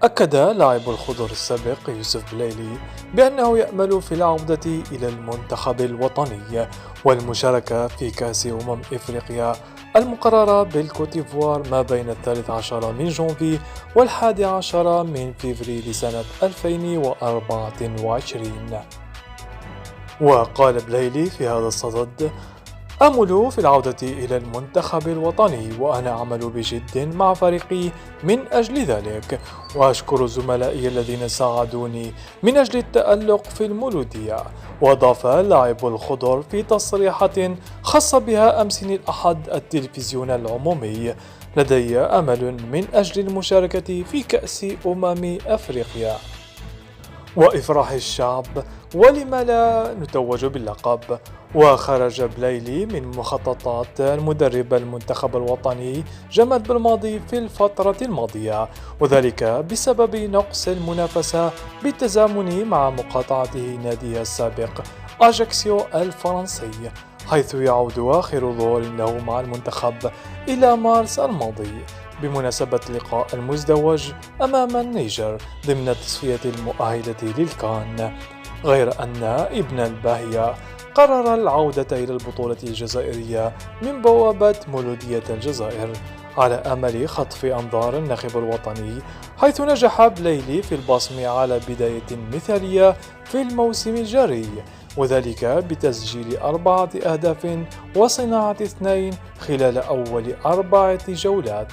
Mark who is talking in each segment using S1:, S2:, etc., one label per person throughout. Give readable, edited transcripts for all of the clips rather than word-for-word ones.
S1: أكد لاعب الخضر السابق يوسف بلايلي بأنه يأمل في العودة إلى المنتخب الوطني والمشاركة في كأس إفريقيا المقررة بالكوتيفوار ما بين 13 من جونفي و11 من فيفري لسنة 2024. وقال بلايلي في هذا الصدد: آمل في العودة إلى المنتخب الوطني وأنا أعمل بجد مع فريقي من أجل ذلك، وأشكر زملائي الذين ساعدوني من أجل التألق في المولودية. وأضاف لاعب الخضر في تصريحات خاصة بها أمس الأحد التلفزيون العمومي: لدي أمل من أجل المشاركة في كأس أفريقيا وإفراح الشعب، ولم لا نتوج باللقب. وخرج بلايلي من مخططات المدرب المنتخب الوطني جمال بالماضي في الفترة الماضية، وذلك بسبب نقص المنافسة بالتزامن مع مقاطعته ناديه السابق أجاكسيو الفرنسي، حيث يعود آخر ظهور له مع المنتخب إلى مارس الماضي بمناسبة اللقاء المزدوج أمام النيجر ضمن التصفية المؤهلة للكان. غير أن ابن الباهية قرر العودة إلى البطولة الجزائرية من بوابة مولودية الجزائر على أمل خطف أنظار الناخب الوطني، حيث نجح بلايلي في البصم على بداية مثالية في الموسم الجاري، وذلك بتسجيل 4 أهداف وصناعة 2 خلال أول 4 جولات.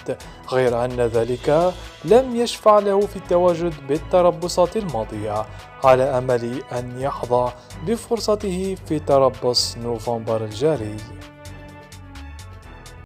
S1: غير أن ذلك لم يشفع له في التواجد بالتربصات الماضية على أمل أن يحظى بفرصته في تربص نوفمبر الجاري.